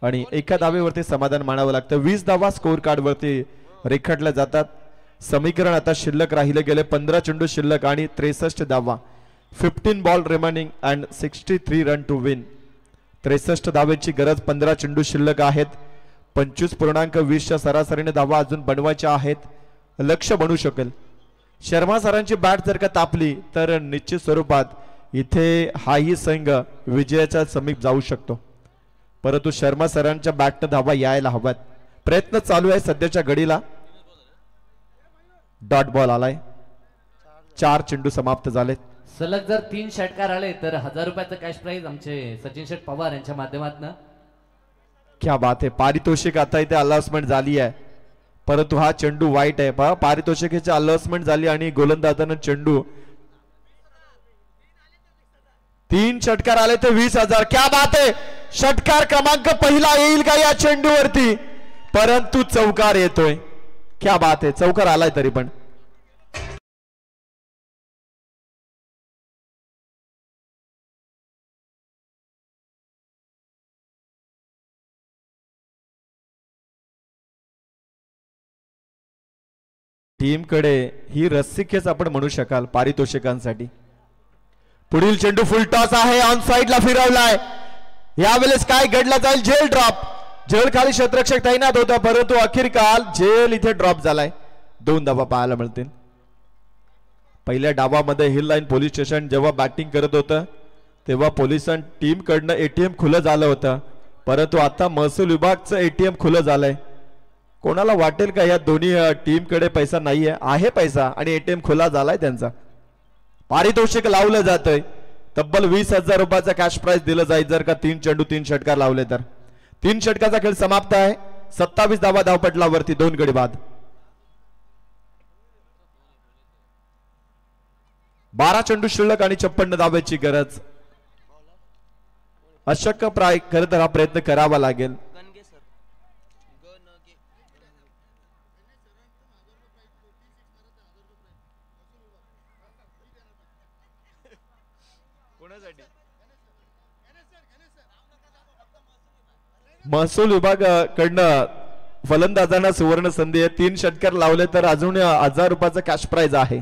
आणि एका धावेवरती समाधान मानावं लागतं. 20 धावा स्कोर कार्ड वरती रेखाटल्या जातात. समीकरण आता शिल्लक राहिले गेले 15 चेंडू शिल्लक आणि 63 धावा. 15 ball remaining and 63 run to win. 63 धावेची गरज. 15 चेंडू शिल्लक आहेत. 25.20च्या सरासरीने धावा अजून बनवायच्या आहेत. लक्ष बनू शकेल. शर्मा सरांची बॅट जर का तापली तर निश्चित स्वरूपात इथे हाही संघ विजयाच्या समीप जाऊ शकतो, परंतु शर्मा सरांच्या बॅटनं धावा यायला हव्यात. प्रयत्न चालू आहे सध्याच्या घडीला. डॉट बॉल आलाय. 4 चेंडू समाप्त झाले. सलग जर 3 षटकार आले तर 1000 रुपयाचं कॅश प्राइज आमचे सचिन शेठ पवार यांच्या माध्यमातून. क्या बात आहे. पारितोषिक आता इथे अनाउन्समेंट झाली आहे, परंतु हा चेंडू वाईट आहे. पहा, पारितोषिकाची अनाउन्समेंट झाली आणि गोलंदाजानं चेंडू 3 षटकार आले ते 20,000. क्या बात आहे. षटकार क्रमांक पहिला येईल का या चेंडूवरती? परंतु चौकार येतोय. क्या बात आहे. चौकार आलाय तरी पण. टीम कडे ही रस्सीखेच आपण म्हणू शकाल पारितोषिकांसाठी. पुढील चेंडू फुल टॉस आहे. ऑन साइडला फिरवलाय. यावेळेस काय घडलं जाईल? झेल ड्रॉप. झेल खाली क्षेत्ररक्षक तैनात होता, परंतु अखेर काल झेल इथे ड्रॉप झालाय. 2 धावा पाहायला मिळतील. पहिल्या डावामध्ये हिल लाईन पोलीस स्टेशन जेव्हा बॅटिंग करत होतं तेव्हा पोलिसां टीम कडनं एटीएम खुलं झालं होतं, परंतु आता महसूल विभागचं एटीएम खुलं झालंय. कोणाला वाटेल का या दोन्ही टीम कडे पैसा नाहीये? आहे पैसा आणि एटीएम खुला झालाय त्यांचा. पारितोषिक लावलं जातंय. तब्बल 20,000 रुपयाचा कॅश प्राइज दिलं जाईल जर का 3 चेंडू 3 षटकार लावले तर. 3 षटकाचा खेळ समाप्त आहे. 27 धावा धावपटलावरती 2 गडी बाद. 12 चेंडू शिल्लक आणि 56 धावेची गरज. अशक्य प्राय खरं तर हा प्रयत्न करावा लागेल. महसूल विभागाकडनं फलंदाजांना सुवर्ण संधी आहे. 3 षटकार लावले तर अजून 1000 रुपयाचा कॅश प्राइज आहे.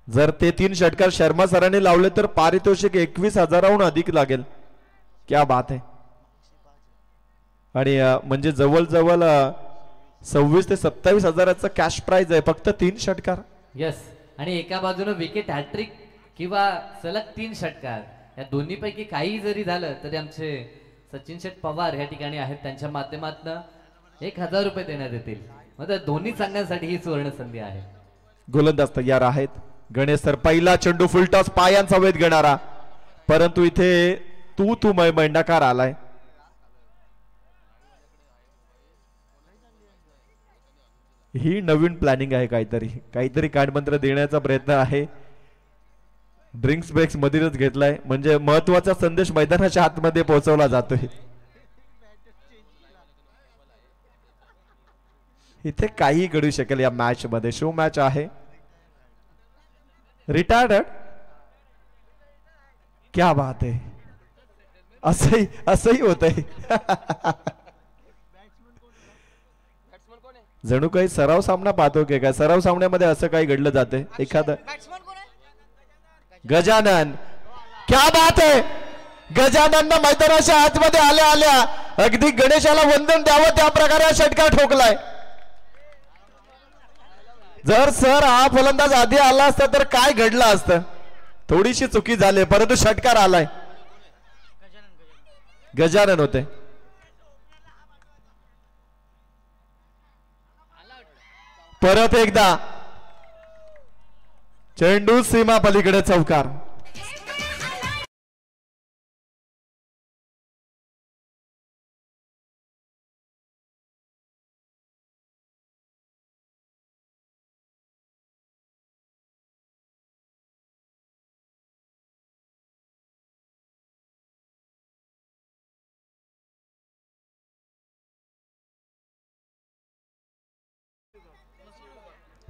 जर ते 3 षटकार शर्मा सरांनी लावले तर पारितोषिक 21,000हून अधिक लागेल. क्या बात आहे. आणि म्हणजे जवळजवळ 26 ते 27,000चा कॅश प्राइज आहे फक्त 3 षटकार. यस, आणि एका बाजूने विकेट हॅट्रिक किंवा सलग 3 षटकार या दोन्ही पैकी काही जरी झालं तरी आमचे सचिन शेठ पवार या ठिकाणी आहेत, त्यांच्या माध्यमातून 1,000 रुपये देण्यात येतील. म्हणजे दोन्ही सांगण्यासाठी ही सुवर्ण संधी आहे. गोलंदाज तयार आहेत. गणेश सर पहिला चेंडू फुलटॉस पायांचा वेध घेणारा, परंतु इथे तू मै नकार आलाय. ही नवीन प्लॅनिंग आहे. काहीतरी कानमंत्र देण्याचा प्रयत्न आहे. ड्रिंक्स ब्रेक्स मधीलच घेतलाय म्हणजे महत्वाचा संदेश मैदानाच्या आतमध्ये पोहोचवला जातोय. इथे काही घडू शकेल या मॅच मध्ये. शो मॅच आहे. रिटायर्ड. क्या बात आहे. असंही होत आहे. जणू काही सराव सामना पाहतो की काय. सराव सामन्यामध्ये असं काही घडलं जाते एखादं. गजानन. क्या बात आहे. गजानन मैदानाच्या आतमध्ये आल्या आल्या अगदी गणेशाला वंदन द्यावं त्या प्रकारे हा षटकार ठोकलाय. जर सर हा फलंदाज आधी आला असता तर काय घडलं असतं. थोडीशी चुकी झाली परंतु षटकार आलाय. गजानन होते. परत एकदा चेंडू सीमा पलीकडे चौकार.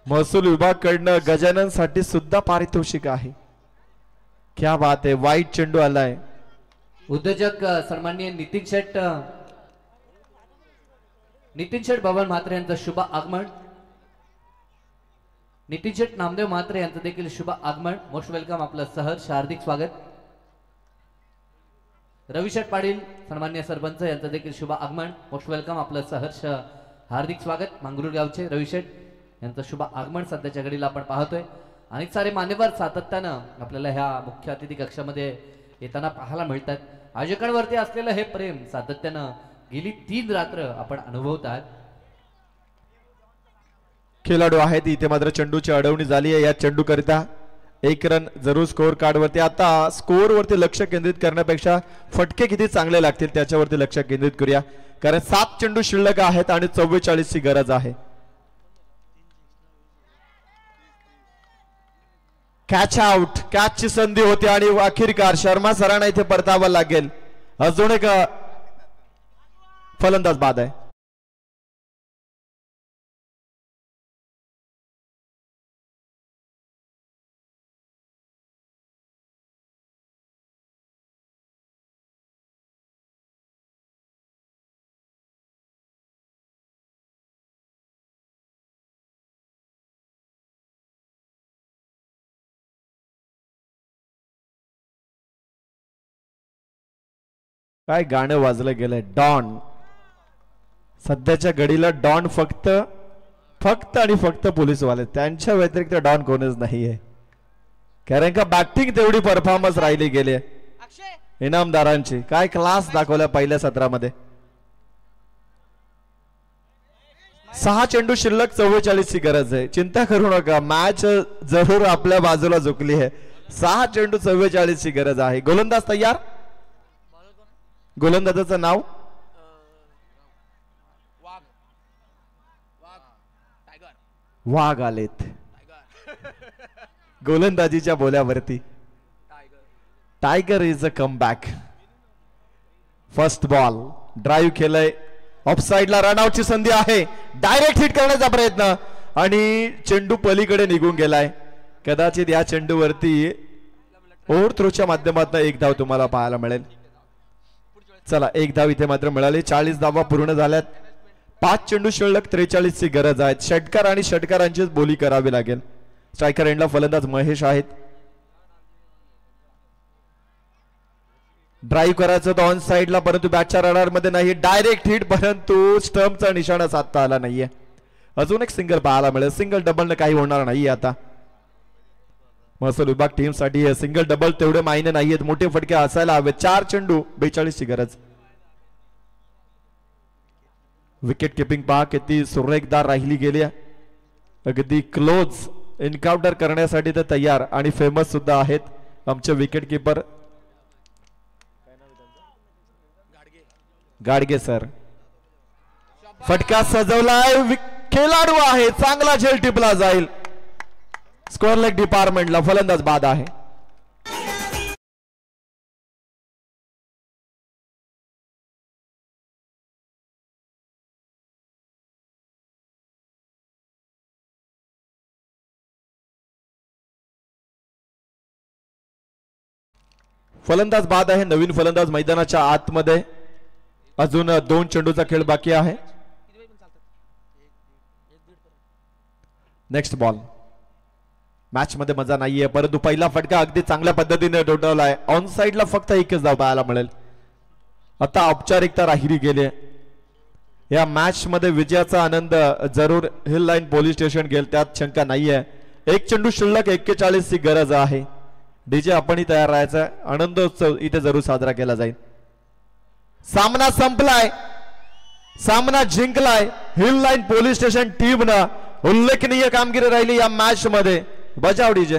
महसूल विभाग कडनं गजानन साठी सुद्धा पारितोषिक आहे. क्या बात आहे. वाईट चेंडू आलाय. उद्योजक सन्माननीय नितीन शेठ बबन म्हात्रे यांचं शुभ आगमन. नितीन शेठ नामदेव म्हात्रे यांचं देखील शुभ आगमन. Most welcome. आपलं सहर्ष हार्दिक स्वागत. रविशेठ पाटील सन्माननीय सरपंच यांचं देखील शुभ आगमन. Most welcome. आपलं सहर्ष हार्दिक स्वागत. मांगरूळ गावचे रविशेठ यांचं शुभ आगमन सध्याच्या घडीला आपण पाहतोय. अनेक सारे मान्यवर सातत्यानं आपल्याला ह्या मुख्य अतिथी कक्षामध्ये येताना पाहायला मिळतात. आयोजकांवरती असलेलं हे प्रेम सातत्यानं गेली 3 रात्र आपण अनुभवत आहात. खेळाडू आहेत इथे मात्र चेंडूची अडवणी झाली आहे. या चेंडू करिता 1 रन जरूर स्कोर कार्ड वरती. आता स्कोर वरती लक्ष केंद्रित करण्यापेक्षा फटके किती चांगले लागतील त्याच्यावरती लक्ष केंद्रित करूया. कारण 7 चेंडू शिल्लक आहेत आणि 44 ची गरज आहे. Catch out. कॅच ची संधी होती आणि अखेरकार शर्मा सरांना इथे परतावं लागेल. अजून एक फलंदाज बाद आहे. काय गाणं वाजलं गेलंय. डॉन. सध्याच्या घडीला डॉन फक्त आणि फक्त पोलीसवाले. त्यांच्या व्यतिरिक्त डॉन कोणच नाहीये. कारण का बॅटिंग तेवढी परफॉर्मन्स राहिली गेली इनामदारांची. काय क्लास दाखवला पहिल्या सत्रामध्ये. 6 चेंडू शिल्लक 44 ची गरज आहे. चिंता करू नका. मॅच जरूर आपल्या बाजूला झुकली आहे. 6 चेंडू 44 ची गरज आहे. गोलंदाज तयार. गोलंदाजाचं नाव वाघ आलेत. गोलंदाजीच्या बोल्यावरती tiger is a comeback. First ball drive केलंय. ऑफ साइडला रनआउटची संधी आहे. डायरेक्ट हिट करण्याचा प्रयत्न आणि चेंडू पलीकडे निघून गेलाय. कदाचित या चेंडूवरती ओव्हर थ्रोच्या माध्यमातून 1 धाव तुम्हाला पाहायला मिळेल. चला 1 धाव इथे मात्र मिळाली. 40 धावा पूर्ण झाल्यात. 5 चेंडू शिल्लक 43 ची गरज आहे. षटकार आणि षटकारांचीच बोली करावी लागेल. स्ट्रायकर एंडला फलंदाज महेश आहेत. ड्राईव्ह करायचं तर ऑन साइडला परंतु बॅटच्या रडार मध्ये नाही. डायरेक्ट हिट परंतु स्टंपचा निशाणा साधता आला नाहीये. अजून एक सिंगल पाहायला मिळेल. सिंगल डबल न काही होणार नाहीये. आता महसूल विभाग टीम साठी सिंगल डबल तेवढे मायने नाहीयेत. मोठे फटके असायला हवे. 4 चेंडू 42 ची गरज. विकेट किपिंग पहा किती सुरेखदार राहिली गेली. अगदी क्लोज एन्काउंटर करण्यासाठी ते तयार आणि फेमस सुद्धा आहेत आमचे विकेट किपर गाडगे सर. फटका सजवलाय. खेळाडू आहे. चांगला झेल टिपला जाईल. स्कोअर लेग डिपार्टमेंटला फलंदाज बाद आहे. फलंदाज बाद आहे. नवीन फलंदाज मैदानाच्या आतमध्ये. अजून 2 चेंडूचा खेळ बाकी आहे. Next ball. मॅच मध्ये मजा नाहीये, परंतु पहिला फटका अगदी चांगल्या पद्धतीने ठोठावलाय. ऑन साइडला फक्त एकच धाव पाहायला मिळेल. आता औपचारिकता राहिली गेली. या मॅच मध्ये विजयाचा आनंद जरूर हिल लाईन पोलीस स्टेशन घेईल, त्यात शंका नाहीये. 1 चेंडू शिल्लक, 41 ची गरज आहे. डीजे आपणही तयार राहायचं. आनंदोत्सव इथे जरूर साजरा केला जाईल. सामना संपलाय, सामना जिंकलाय. हिल लाईन पोलीस स्टेशन टीमनं उल्लेखनीय कामगिरी राहिली या मॅच मध्ये. बजाव डीजे.